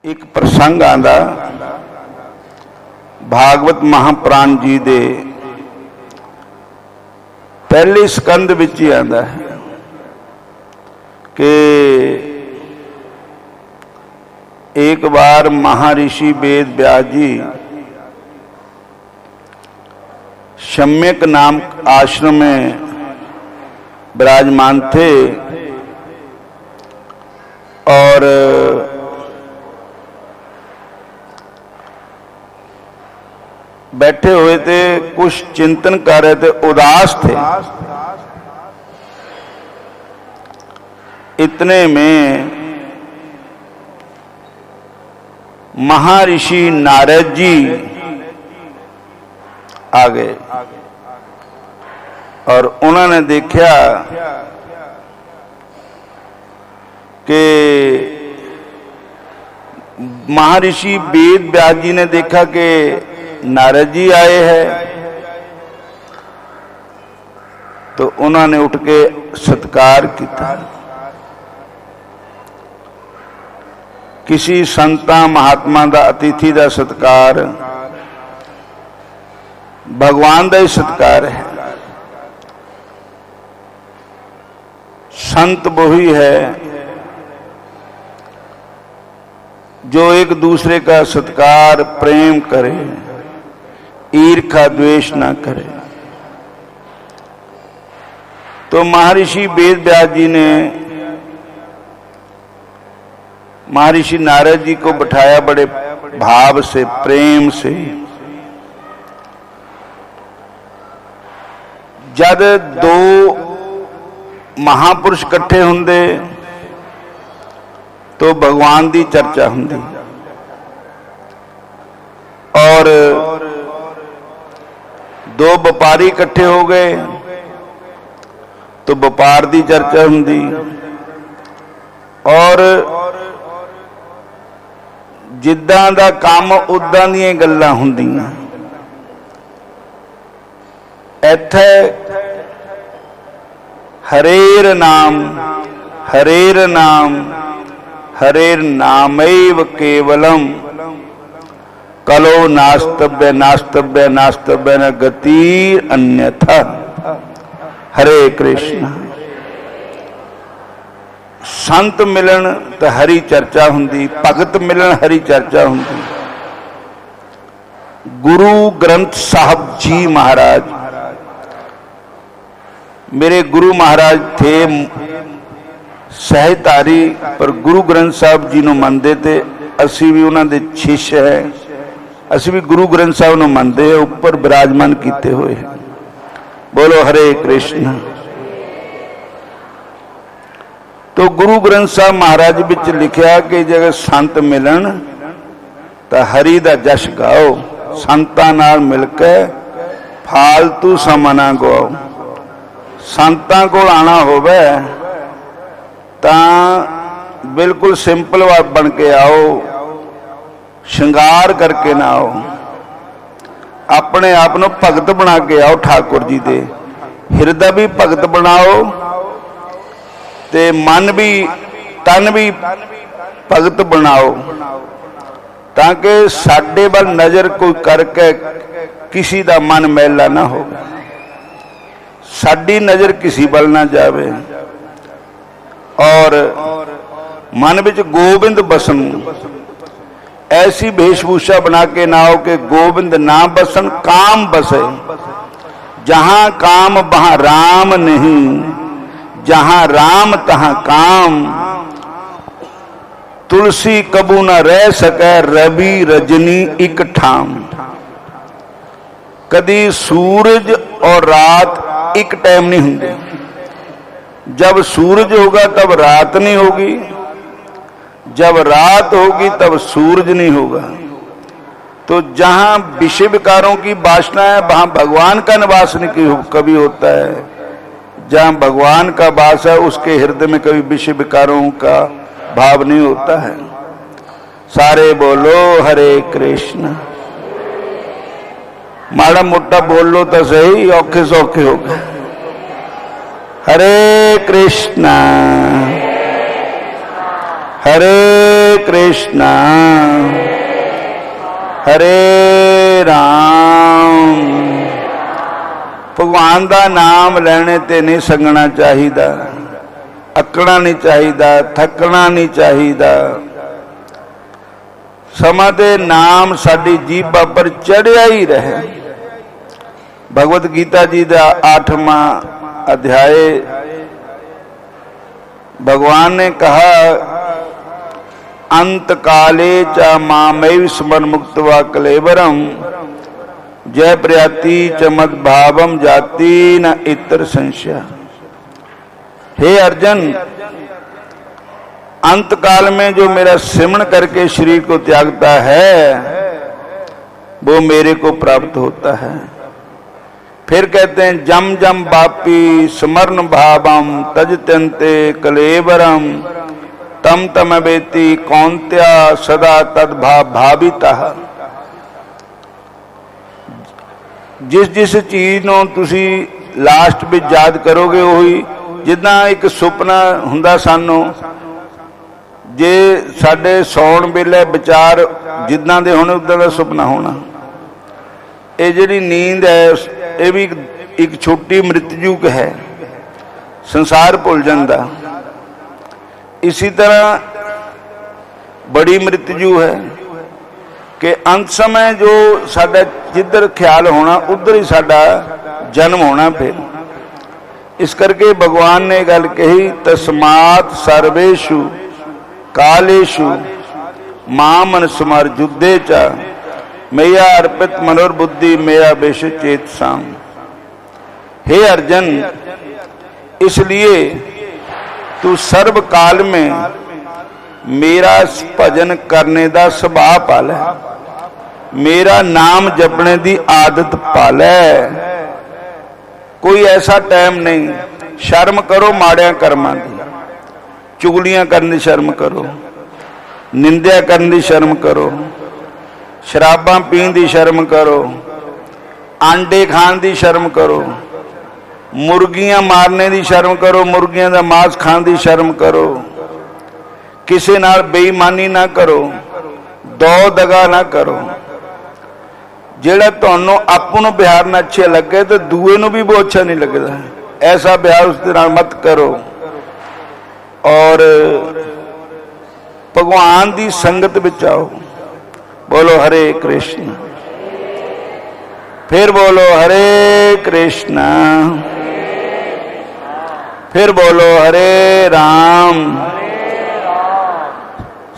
एक प्रसंग आंदा भागवत महापुराण जी दे पहले स्कंद विच ही आंदा है कि एक बार महर्षि वेद व्यास जी सम्यक नाम आश्रम में विराजमान थे और बैठे हुए थे, कुछ चिंतन कर रहे थे, उदास थे। इतने में महर्षि नारद जी आ गए और उन्होंने देखा कि महर्षि वेद व्यास जी ने देखा कि नारद जी आए हैं, तो उन्होंने उठ के सत्कार किया। किसी संता महात्मा का अतिथि का सत्कार भगवान का ही सत्कार है। संत वही है जो एक दूसरे का सत्कार प्रेम करे, ईर्ष्या द्वेष ना करे। तो महर्षि वेद व्यास जी ने महर्षि नारद जी को बिठाया बड़े भाव से, प्रेम से। जब दो महापुरुष इकट्ठे होंदे तो भगवान की चर्चा होंदी और दो व्यापारी इकट्ठे हो गए तो व्यापार की चर्चा होंदी और जिद्दां दा काम उदां दीयां गल्लां हुंदियां। इत्थे हरेर नाम हरेर नामैव केवलम कलो नास्तव्य नास्तव्य नास्तव्य न गति अन्यथा। हरे कृष्ण। संत मिलन तो हरी चर्चा हुंदी, भगत मिलन हरी चर्चा हुंदी। गुरु ग्रंथ साहब जी महाराज, मेरे गुरु महाराज थे सहजधारी, पर गुरु ग्रंथ साहब जी नूं मनदे थे। असी भी उन्हां दे शिष्य है, असी भी गुरु ग्रंथ साहब नूं मनदे हैं, ऊपर विराजमान किए हुए हैं। बोलो हरे कृष्ण। तो गुरु ग्रंथ साहब महाराज विच लिखिया कि जब संत मिलन तो हरि दा जश गाओ, संतां नाल मिलके फालतू समा ना गवाओ। संतां कोल आना होवे तां बिल्कुल सिंपल बन के आओ, श्रृंगार करके ना आओ, अपने आप को भगत बना के आओ। ठाकुर जी दे हिरदा भी भगत बनाओ ते मन भी तन भी भगत बनाओ, ताकि साडे वल नजर कोई करके किसी का मन मैला ना हो, साडी नजर किसी वल ना जावे और मन विच गोबिंद बसन। ऐसी वेशभूषा बना के ना हो कि गोविंद ना बसन, काम बसे। जहां काम वहां राम नहीं, जहां राम तहां काम। तुलसी कबू न रह सके रवि रजनी एक ठाम। कदी सूरज और रात एक टाइम नहीं होंगे। जब सूरज होगा तब रात नहीं होगी, जब रात होगी तब सूरज नहीं होगा। तो जहां विषय विकारों की वासना है वहां भगवान का निवास नहीं कभी होता है। जहां भगवान का वास है उसके हृदय में कभी विषय विकारों का भाव नहीं होता है। सारे बोलो हरे कृष्ण। माड़ा मोटा बोल लो तो सही, औखे सौखे हो गए। हरे कृष्ण हरे कृष्णा हरे राम। भगवान का नाम लेने ते नहीं संगना चाहिदा, अकड़ा नहीं चाहिदा, थकना नहीं चाहिदा। समा दे नाम साडी जीभा पर चढ़िया ही रहे। भगवत गीता जी का 8वां अध्याय भगवान ने कहा, अंत काले च मामैव स्मर मुक्त्वा कलेवरम जय प्रयाति च मद भावम जाति न इतर संशय। हे अर्जुन, अंत काल में जो मेरा सिमरण करके शरीर को त्यागता है वो मेरे को प्राप्त होता है। फिर कहते हैं, जम जम बापी स्मरण भावम तज त्यंते कलेवरम तम तम वेति कौंत्या सदा तद्भाव भाविता। जिस जिस चीज नूं तुसी लास्ट में याद करोगे वही, जिदा एक सुपना हुंदा सानू, जे साडे सौण वेले विचार जिदा दे होने उदा दा सुपना होना। ये जिहड़ी नींद है ये भी एक छोटी मृत्युक है, संसार भुल जाता। इसी तरह बड़ी मृत्यु है कि अंत समय जो साडा जिधर ख्याल होना उधर ही साडा जन्म होना। फिर इस करके भगवान ने गल कही, तस्मात् सर्वेषु कालेषु मां स्मर युद्धे च मैया अर्पित मनोरबुद्धि मैया बेश चेतसाम। हे अर्जुन, इसलिए तू सर्व काल में मेरा भजन करने का स्वभाव पाल है, मेरा नाम जपने की आदत पाल है। कोई ऐसा टाइम नहीं, शर्म करो माड़िया कर्मां दी, चुगलियां करने की शर्म करो, निंदा करने की शर्म करो, शराबां पीण की शर्म करो, आंडे खाण की शर्म करो, मुर्गियां मारने की शर्म करो, मुर्गियां का मांस खाने की शर्म करो, किसी नाल बेईमानी ना करो, दो दगा ना करो। जेड़ा तुहानू आपनों बिहार ना अच्छे लगे तो दूए नू भी बहुत अच्छा नहीं लगता, ऐसा बिहार उसके नाल मत करो। और भगवान की संगत विच आओ। बोलो हरे कृष्ण, फिर बोलो हरे कृष्ण, फिर बोलो हरे राम।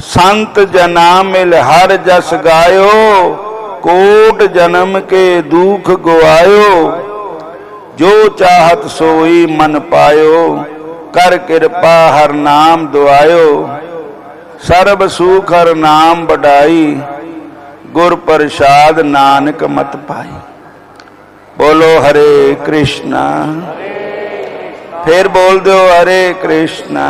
संत जना मिल हर जस गायो, कोट जन्म के दुख गुआयो, जो चाहत सोई मन पायो, कर कृपा हर नाम दुआयो, सर्ब सुख हर नाम बढ़ाई, गुर प्रसाद नानक मत पाई। बोलो हरे कृष्णा, फिर बोल दो हरे कृष्णा।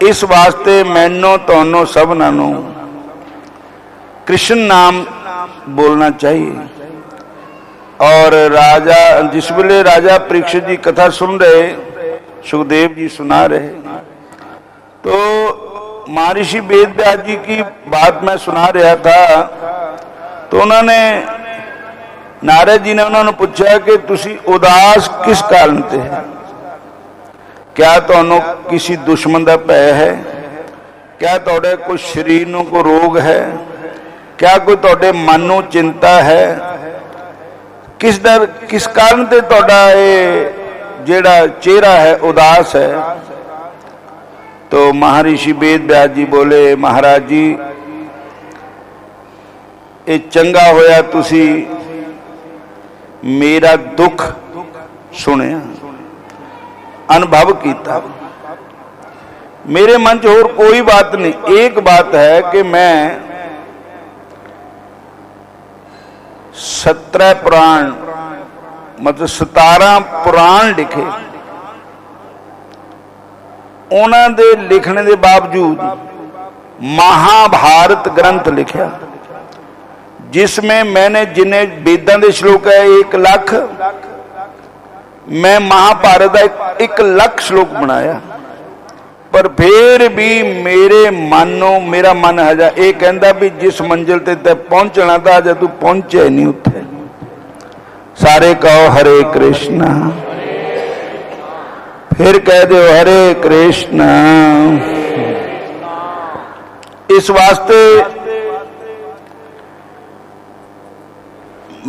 इस वास्ते मैनों तोनों सबना नूं कृष्ण नाम बोलना चाहिए। और राजा जिस वेले राजा परीक्षित जी कथा सुन रहे, सुखदेव जी सुना रहे, तो महर्षि वेद व्यास जी की बात मैं सुना रहा था, तो उन्होंने नारद जी ने उन्होंने पूछा कि तुसी उदास किस कारण से है? क्या तुहानू किसी दुश्मन का भय है? क्या तुहाडे कोई शरीर नू कोई रोग है? क्या कोई तुहाडे मन नू चिंता है? किस डर किस कारण से तुहाडा ये जेड़ा चेहरा है उदास है? तो महर्षि वेद व्यास जी बोले, महाराज जी ये चंगा होया तुसी मेरा दुख सुनिया, अनुभव किया। मेरे मन च होर कोई बात नहीं, एक बात है कि मैं 17 पुराण मतलब 17 पुराण लिखे, उन्हां दे लिखने के बावजूद महाभारत ग्रंथ लिखा, जिसमें मैंने जिन्हें वेदां दे श्लोक है 1 लाख, मैं महाभारत का 1 लाख श्लोक बनाया। पर फिर भी मेरे मानो मेरा मन हजा ये कहता भी जिस मंजिल ते तै पहुंचना था अजे तू पहुंचे नहीं उत्थे। सारे कहो हरे कृष्णा, फिर कह दो हरे कृष्णा। इस वास्ते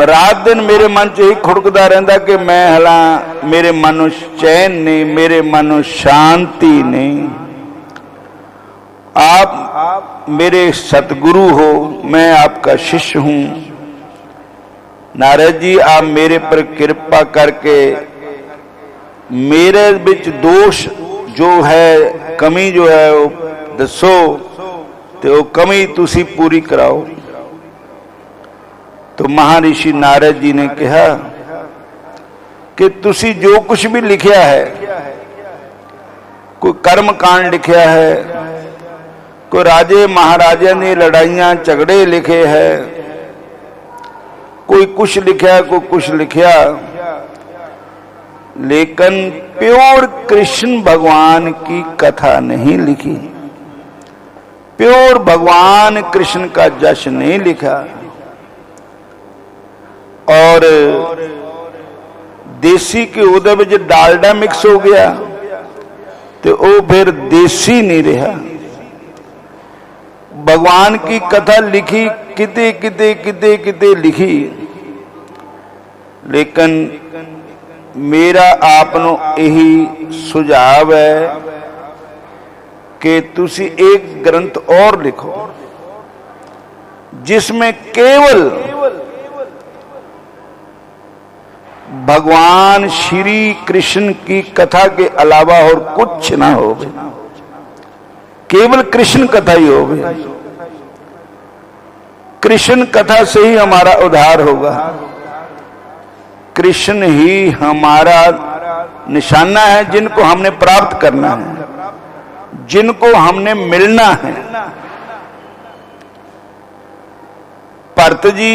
रात दिन मेरे मन च यही खुड़कदा रहिंदा कि मैं हला मेरे मन नूं चैन नहीं, मेरे मन नूं शांति नहीं। आप मेरे सतगुरु हो, मैं आपका शिष्य हूं। नारद जी आप मेरे पर कृपा करके मेरे विच दोष जो है, कमी जो है वो दसो, तो वो कमी तुसी पूरी कराओ। तो महर्षि नारद जी ने कहा कि तुसी जो कुछ भी लिखिया है, कोई कर्म कांड लिखिया है, कोई राजे महाराजा ने लड़ाइयां झगड़े लिखे है, कोई कुछ लिखा कोई कुछ लिखा, लेकिन प्योर कृष्ण भगवान की कथा नहीं लिखी, प्योर भगवान कृष्ण का जश नहीं लिखा। और देसी के उदे विच डालडा मिक्स हो गया तो वो फिर देसी नहीं रहा। भगवान की कथा लिखी किते किते किते किते लिखी, लेकिन मेरा आपनो यही सुझाव है कि तुसी एक ग्रंथ और लिखो जिसमें केवल भगवान श्री कृष्ण की कथा के अलावा और कुछ ना हो, केवल कृष्ण कथा ही हो। कृष्ण कथा से ही हमारा उद्धार होगा, कृष्ण ही हमारा निशाना है जिनको हमने प्राप्त करना है, जिनको हमने मिलना है। भरत जी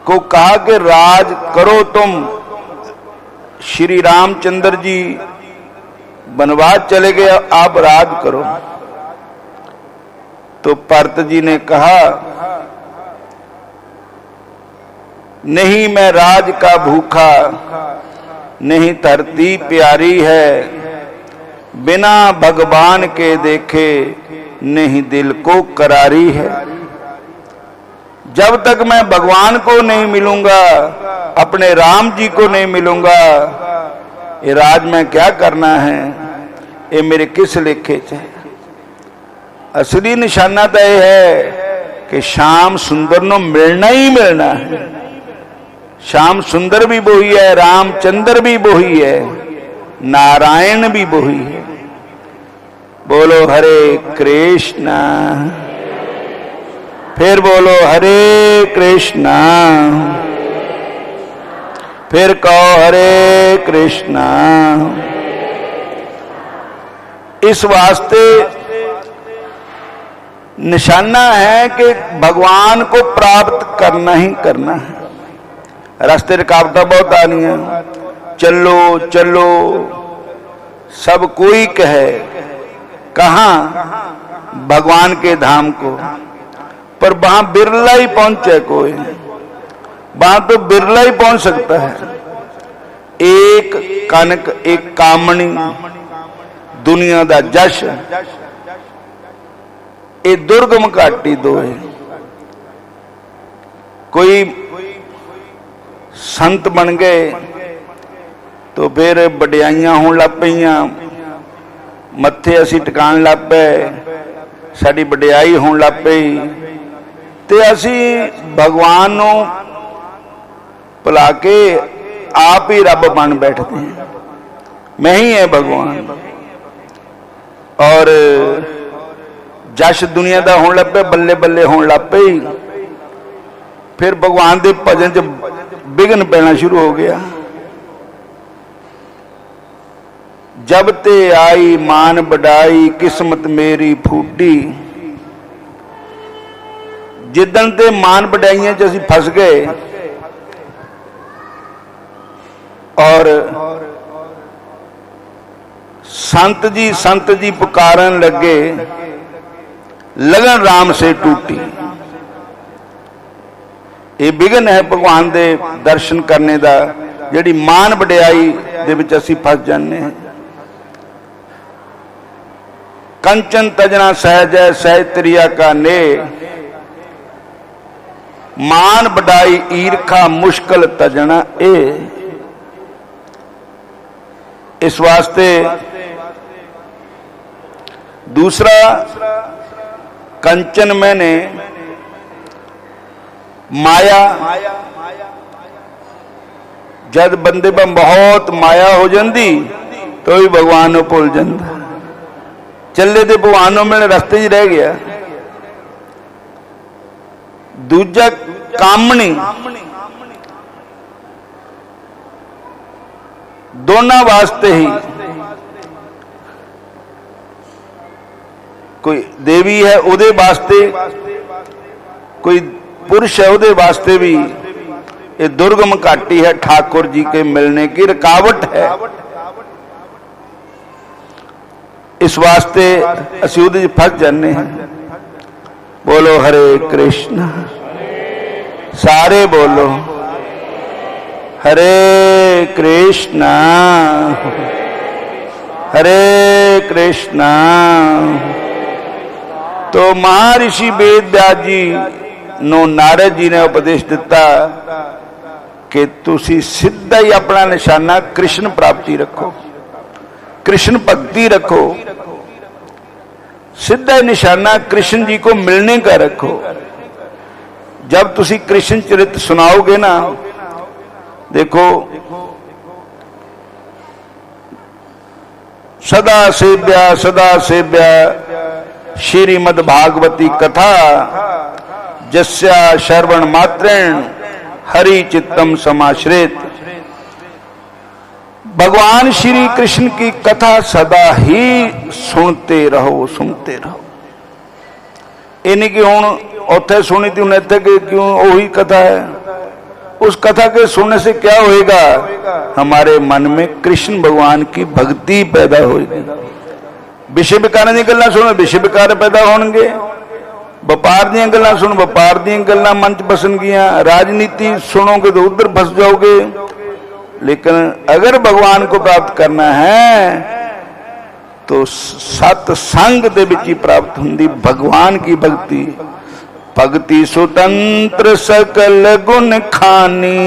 को कहा कि राज करो तुम, श्री रामचंद्र जी वनवास चले गए, आप राज करो। तो भरत जी ने कहा नहीं, मैं राज का भूखा नहीं, धरती प्यारी है, बिना भगवान के देखे नहीं दिल को करारी है। जब तक मैं भगवान को नहीं मिलूंगा, अपने राम जी को नहीं मिलूंगा, ये राज में क्या करना है, ये मेरे किस लेखे च है। असली निशाना तो यह है कि श्याम सुंदर नो मिलना ही मिलना है। श्याम सुंदर भी वही है, रामचंद्र भी वही है, नारायण भी वही है। बोलो हरे कृष्णा, फिर बोलो हरे कृष्णा, फिर कहो हरे कृष्णा। इस वास्ते निशाना है कि भगवान को प्राप्त करना ही करना है। रास्ते रुकावटें बहुत आ रही हैं, चलो चलो सब कोई कहे, कहां भगवान के धाम को, पर वहां बिरला ही पहुंचे कोई, वहां तो बिरला ही पहुंच सकता है। एक कनक एक कामनी दुनिया का जश, ये दुर्गम घाटी दो है। कोई संत बन गए तो फिर वड्याइयां होण लग पईयां, मत्थे असीं टिकाण लग पे, साडी वड्याई होण लग पई, ते असीं भगवान नूं भुला के आप ही रब बन बैठते हैं, मैं ही है भगवान। और जश दुनिया का होने लग पे, बल्ले बल्ले होने लग पई, फिर भगवान के भजन च विघन पैना शुरू हो गया। जब ते आई मान बढ़ाई किस्मत मेरी फूटी, जिदन ते मान बढ़ाइया च असीं फस गए और संत जी पुकारन लगे, लगन राम से टूटी। ये विघन है भगवान दे दर्शन करने का, जिहड़ी मान वडियाई दे विच असीं फस जाने। कंचन तजना सहज है सहज त्रिया का ने, मान वडाई ईरखा मुश्किल तजना ए। इस वास्ते दूसरा कंचन मैंने माया, जब बंदे पर बहुत माया हो जाती तो भी भगवान को भुल जाता। चले तो भगवान मिलने रस्ते च रह गया। दूजा कामनी, दोनों वास्ते ही, कोई देवी है उहदे वास्ते, कोई पुरुष है उहदे वास्ते भी ये दुर्गम घाटी है, ठाकुर जी के मिलने की रुकावट है। इस वास्ते असीं उहदे फस जाने हैं। बोलो हरे कृष्ण, सारे बोलो हरे कृष्णा हरे कृष्णा। तो महर्षि वेद व्यास जी नो नारद जी ने उपदेश दिता कि तुसी सीधा ही अपना निशाना कृष्ण प्राप्ति रखो, कृष्ण भक्ति रखो, सीधा निशाना कृष्ण जी को मिलने का रखो। जब तुसी कृष्ण चरित्र सुनाओगे ना, देखो सदा सेव्या श्रीमद् भागवती कथा, जस्या श्रवण मात्रेण हरि चित्तम समाश्रित। भगवान श्री कृष्ण की कथा सदा ही सुनते रहो, सुनते रहो। ये नहीं कि हुण उत्थे सुनी थी, उन्हें इत्थे क्यों वही कथा है। उस कथा के सुनने से क्या होएगा? हमारे मन में कृष्ण भगवान की भक्ति पैदा होगी। विषय विकारां दी गल्लां सुनो, विषय विकार पैदा होणगे। व्यापार दी गल्लां सुनो, व्यापार दी गल्लां मन च बसणगियां। राजनीति सुनोगे तो उधर फंस जाओगे। लेकिन अगर भगवान को प्राप्त करना है तो सत्संग दे विच ही प्राप्त हुंदी भगवान की भक्ति। भक्ति स्वतंत्र सकल गुण खानी,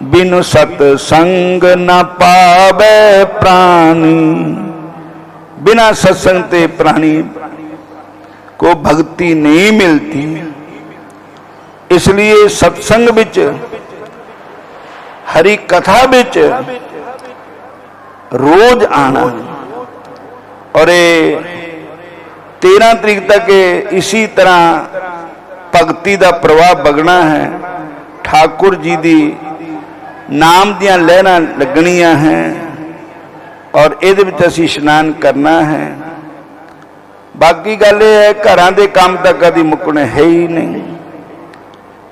बिनु सत्संग न पावे प्राणी। बिना सत्संग ते प्राणी को भक्ति नहीं मिलती। इसलिए सत्संग विच, हरि कथा विच रोज आना। और 13 तारीख तक इसी तरह भक्ति का प्रवाह बगना है। ठाकुर जी दी नाम दियां लहरां लगनियां हैं और इहदे विच असीं इशनान करना है। बाकी गल यह है, घरां दे काम तां कदी मुकने है ही नहीं।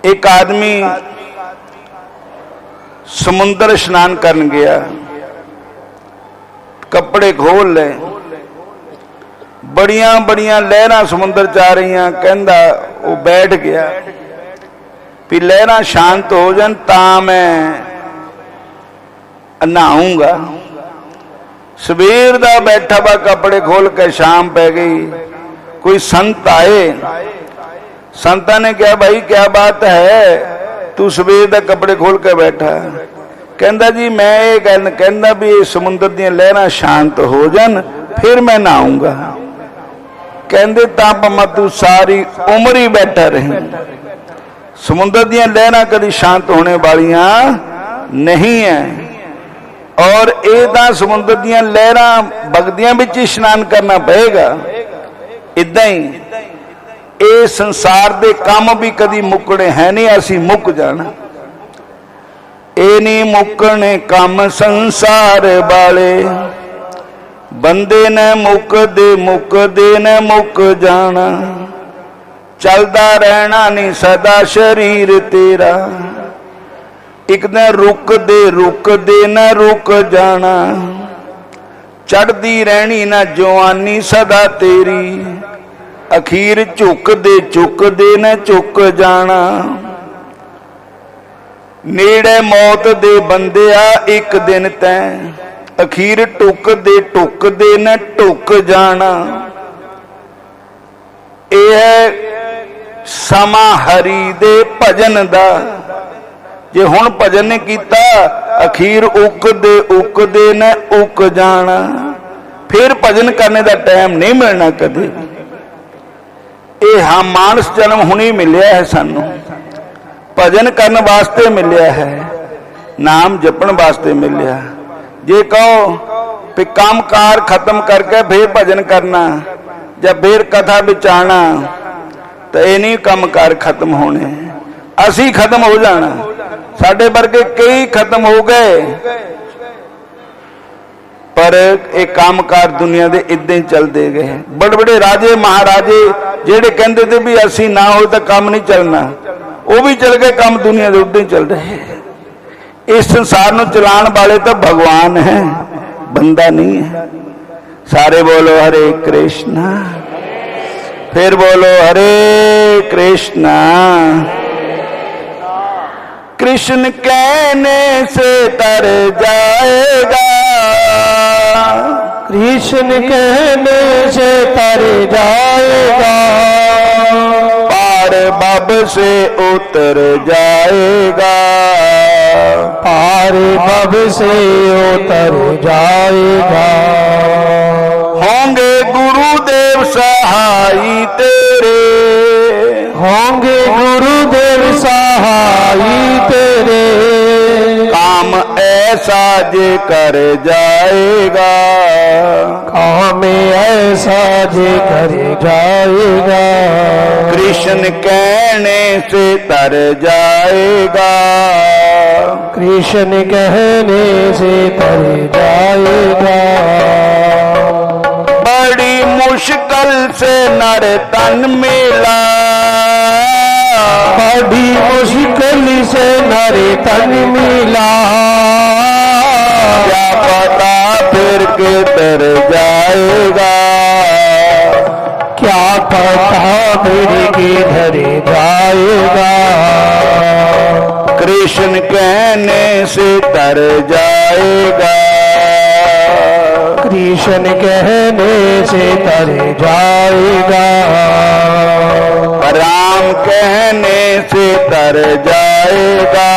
एक आदमी समुंदर इशनान करन गया, कपड़े खोल ले, बड़िया बड़िया लहरां समुंदर च आ रही। कहंदा वो बैठ गया भी लहरां शांत हो जान तां मैं नहाऊंगा। सवेर दा बैठा बा कपड़े खोल के, शाम पै गई। कोई संत आए, संतां ने कहा भाई क्या बात है, तू सवेर दा कपड़े खोल के बैठा। कहंदा जी मैं ये गल कहंदा भी समुंदर दी लहरां शांत हो जान फिर मैं नहाऊंगा। कहंदे तां भावें तू सारी उम्र ही बैठा रहे, समुंदर दी लहरां कभी शांत होने वालियां नहीं है। और ये तां समुंदर दी लहरां बगदियां विच इशनान करना पएगा। इदां ही ये संसार दे काम भी कदी मुकने है नहीं, असीं मुक जाना। ए नहीं मुकने काम संसार वाले, बंदे ने मुकदे ने मुक जाना। चलदा रहना नहीं सदा शरीर तेरा, एक दिन रुकदे न रुक जाना। चढ़दी रहनी ना जवानी सदा तेरी, अखीर झुकदे न झुक जाना। नेड़े मौत दे बंदिया एक दिन तैं, अखीर टुकदे न टुक जाना। यह समा हरी दे भजन दा, जे हुण भजन नहीं कीता अखीर उकदे न उक जाना। फिर भजन करने का टाइम नहीं मिलना कदे। ये हाँ मानस जन्म हुणी मिलिया है, सानू भजन करने वास्ते मिलिया है, नाम जपण वास्ते मिलिया। जे कहो भी काम कार खत्म करके फिर भजन करना जब फिर कथा बिचाना, तो ये नहीं काम कार खत्म होने, असी खत्म हो जाना। साडे वर्गे कई खत्म हो गए, पर एक कामकार दुनिया दे इदां ही चलते गए। बड़े बड़े राजे महाराजे जेड़े कहते थे भी असी ना हो तो काम नहीं चलना, वो भी चल गए, काम दुनिया दे उदां ही चल रहे। इस संसार नूं चलाने वाले तो भगवान है, बंदा नहीं है। सारे बोलो हरे कृष्णा, फिर बोलो हरे कृष्णा। कृष्ण कहने से तर जाएगा, कृष्ण कहने से तर जाएगा, पार भव से उतर जाएगा, पार भव से उतर जाएगा। होंगे गुरुदेव सहाई तेरे, होंगे गुरुदेव सहाई तेरे, काम ऐसा जे कर जाएगा, काम ऐसा जे कर जाएगा। कृष्ण कहने से तर जाएगा, कृष्ण कहने से तर जाएगा। बड़ी मुश्किल से नर तन मिला, बड़ी मुश्किल से नर तन मिला, क्या पता फिर किधर जाएगा, क्या पता फिर किधर जाएगा। कृष्ण कहने से तर जाएगा, कृष्ण कहने से तर जाएगा, राम कहने से तर जाएगा,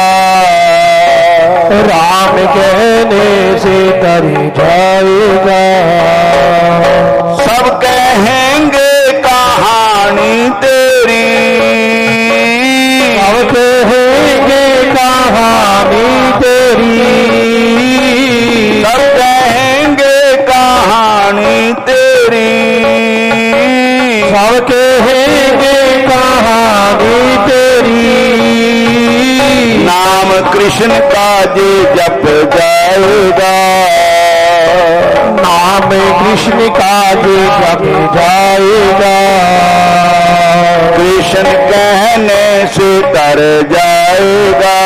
राम कहने से तर जाएगा। सब कहेंगे कहानी तेरी, सब कहेंगे कहानी तेरी, सब कहेंगे कहानी तेरी, सब कहेंगे कहानी तेरी। नाम कृष्ण का जे जप जाएगा, नाम कृष्ण का जे जप जाएगा, कृष्ण कहने से तर जाएगा,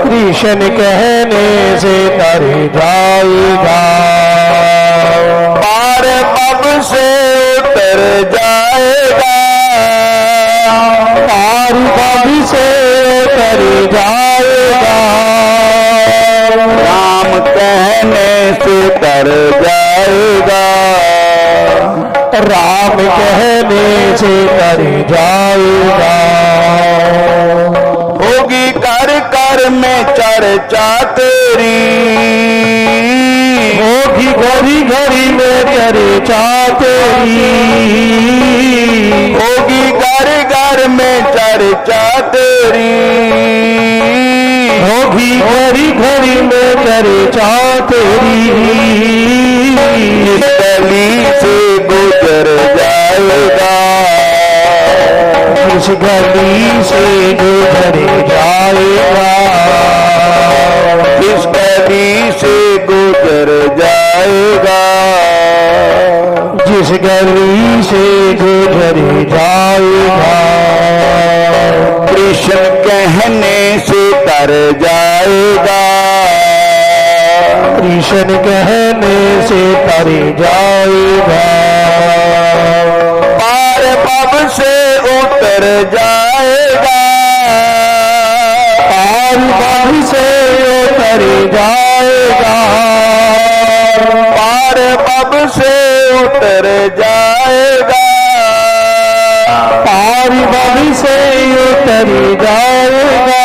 कृष्ण कहने से तर जाएगा, पार पग से उतर जाएगा, पार पग से उतर जाएगा, राम कहने से तर जाएगा, राम कहने से तर जाएगा। होगी कर कर में चर्चा तेरी, होगी घड़ी घड़ी में चर्चा तेरी, होगी घर घर में चर्चा तेरी, होगी घड़ी घड़ी में चर्चा तेरी। इस गली से गुजर जाएगा, इस गली से गुजर जाएगा, इस गली से गुजर जाएगा, जिस गली से गुजर जाएगा, कृष्ण कहने से तर जाएगा, कृष्ण कहने से तर जाएगा, पार भव से उतर जाएगा, पार भव से उतर जाएगा, पार भव से उतर जाएगा, पार भव से उतर जाएगा,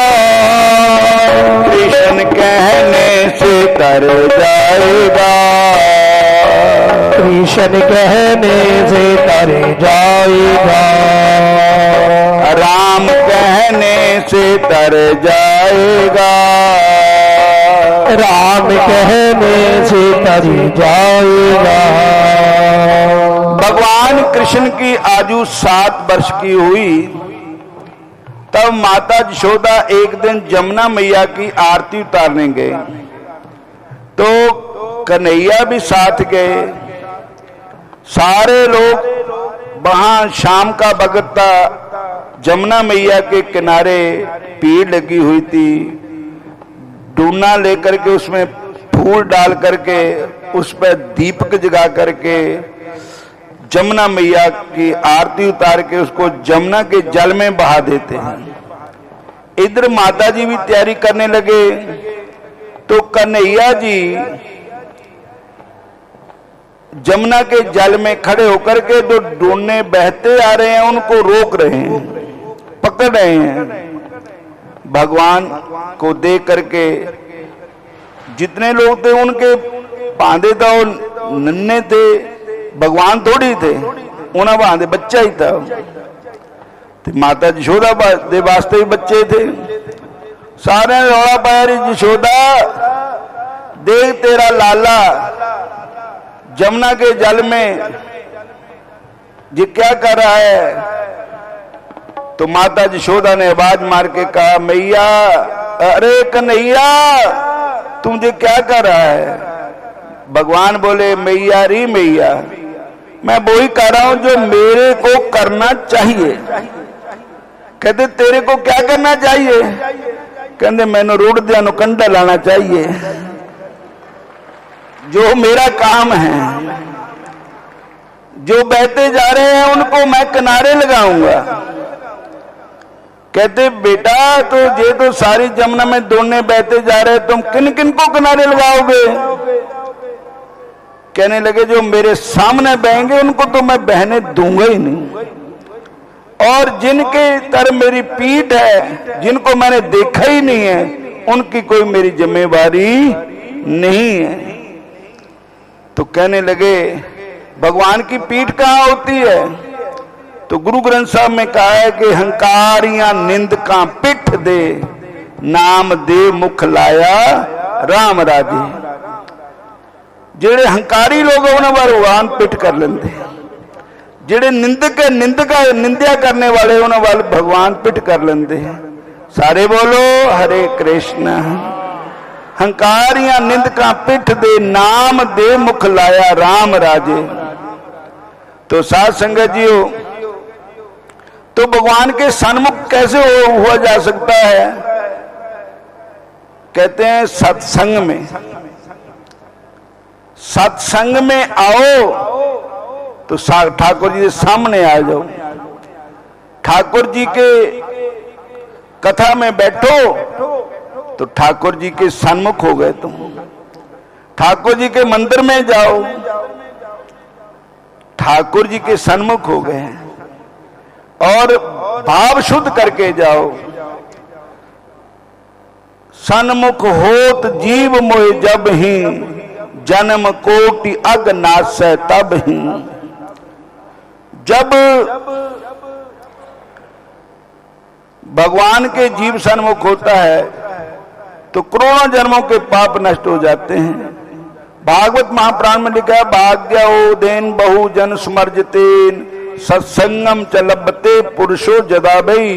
कृष्ण कहने से तर जाएगा, कृष्ण कहने से तर जाएगा, राम कहने से तर जाएगा, राम कहने से तर जाएगा। भगवान कृष्ण की आयु 7 वर्ष की हुई तब माता यशोदा एक दिन जमुना मैया की आरती उतारने गए, तो कन्हैया भी साथ गए। सारे लोग वहां शाम का वक्त था, जमुना मैया के किनारे भीड़ लगी हुई थी, डूना लेकर के उसमें फूल डाल करके उस पर दीपक जगा करके जमुना मैया की आरती उतार के उसको जमुना के जल में बहा देते हैं। इधर माता जी भी तैयारी करने लगे, तो कन्हैया जी जमुना के जल में खड़े होकर के जो डूने बहते आ रहे हैं उनको रोक रहे हैं, पकड़ रहे हैं। भगवान को देख करके जितने लोग थे उनके बांधे था, नन्हे थे, भगवान थोड़ी थे, उन्हें बांधे बच्चा ही था। तो माता यशोदा दे वास्ते ही बच्चे थे। सारे रौला पाया, यशोदा देख तेरा लाला जमुना के जल में ये क्या कर रहा है। तो माता यशोदा ने आवाज मार के कहा, मैया, अरे कन्हैया तुम ये क्या कर रहा है। भगवान बोले, मैया री मैया, मैं वही कर रहा हूं जो मेरे को करना चाहिए। कहते तेरे को क्या करना चाहिए। कहते मैंने रोड दिया नु कंडा लाना चाहिए, जो मेरा काम है। जो बहते जा रहे हैं उनको मैं किनारे लगाऊंगा। कहते बेटा तो ये तो सारी जमुना में दोने बहते जा रहे, तुम किन किन को किनारे लगाओगे। कहने लगे जो मेरे सामने बहेंगे उनको तो मैं बहने दूंगा ही नहीं, और जिनके तर मेरी पीठ है, जिनको मैंने देखा ही नहीं है, उनकी कोई मेरी जिम्मेवारी नहीं है। तो कहने लगे भगवान की पीठ कहां होती है। तो गुरु ग्रंथ साहब में कहा है कि हंकारियां निंदका पिठ दे, नाम दे मुख लाया राम राजे। जेड़े हंकारी लोग उन्हें भगवान पिठ कर लेंगे, जेड़े निंद्या करने वाले उन्हें वाले भगवान पिठ कर लेंगे। सारे बोलो हरे कृष्ण। हंकारियां निंदका पिठ दे, नाम दे मुख लाया राम राजे। तो साध संगत जीओ, तो भगवान के सन्मुख कैसे हुआ जा सकता है। कहते हैं सत्संग में, सत्संग में आओ तो ठाकुर जी के सामने आ जाओ। ठाकुर जी के कथा में बैठो तो ठाकुर जी के सन्मुख हो गए तुम। ठाकुर जी के मंदिर में जाओ, ठाकुर जी के सन्मुख हो गए। और भाव शुद्ध करके जाओ। सन्मुख होत जीव मोह जब ही, जन्म कोटि अग नासै तब ही। जब भगवान के जीव सन्मुख होता है तो करोड़ों जन्मों के पाप नष्ट हो जाते हैं। भागवत महापुराण में लिखा है, भाग्यो देन बहु जन स्मर्जतेन, सत्संगम च लभते पुरुषो जदा भई,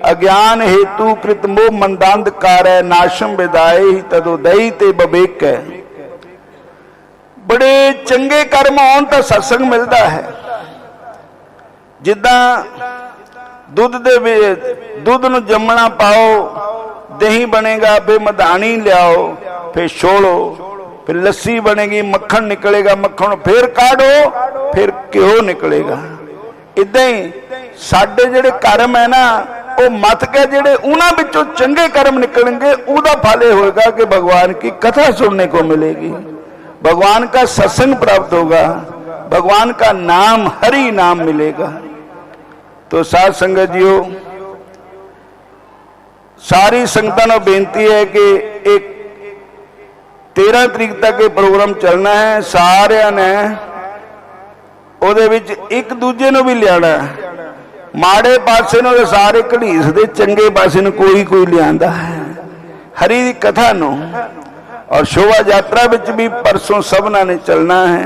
अज्ञान हेतु कृत मोह मंदांध कार्य, नाशम विदाय तदोदयी ते बबेक। बड़े चंगे कर्म होन तो सत्संग मिलता है। जिदा दुध नूं जमना पाओ, दही बनेगा, फिर मधानी लियाओ, फिर छोड़ो, फिर लस्सी बनेगी, मक्खन निकलेगा, मक्खन फिर काढ़ो, फिर घ्यो निकलेगा। इदां ही साडे जिहड़े कर्म है ना, वो मत के जिहड़े उन्हां विचों चंगे कर्म निकलेंगे, उहदा फल यह होगा कि भगवान की कथा सुनने को मिलेगी, भगवान का सत्संग प्राप्त होगा, भगवान का नाम हरि नाम मिलेगा। तो साध संगत जीओ, सारी संगतां नूं बेनती है कि एक 13 तरीक तक ये प्रोग्राम चलना है। सारिਆਂ ने ਉਹਦੇ ਵਿੱਚ ਇੱਕ ਦੂਜੇ ਨੂੰ भी ਲਿਆਣਾ है। माड़े पासे ਨੂੰ सारे घड़ीसदे, चंगे पासे ਨੂੰ कोई कोई लिआंदा है हरि की कथा ਨੂੰ। और शोभा यात्रा विच भी परसों सबना ने चलना है।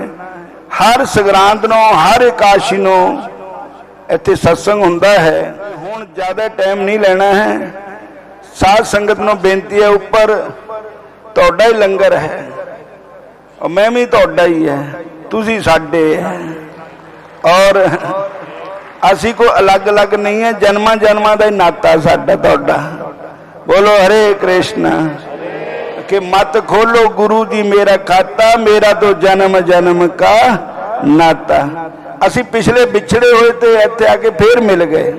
हर संगरांद ਨੂੰ, हर एकादशी ਨੂੰ इत्थे सत्संग हुंदा है। हुण ज़्यादा टाइम नहीं लेना है। साध संगत ਨੂੰ बेनती है, ऊपर तुहाडा ही लंगर है और मैं भी तुहाडा ही है, तुसी साडे है। और असी कोई अलग अलग नहीं है, जन्मा जन्मा का ही नाता साडा तुहाडा। बोलो हरे कृष्ण। कि मत खोलो गुरु जी मेरा खाता, मेरा तो जन्म जन्म का नाता। असी पिछले बिछड़े हुए थे, इत्थे आके फिर मिल गए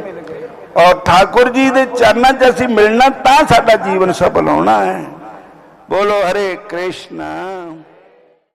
और ठाकुर जी के चरणों च असी मिलना, तां साडा जीवन सफल होना है। बोलो हरे कृष्ण।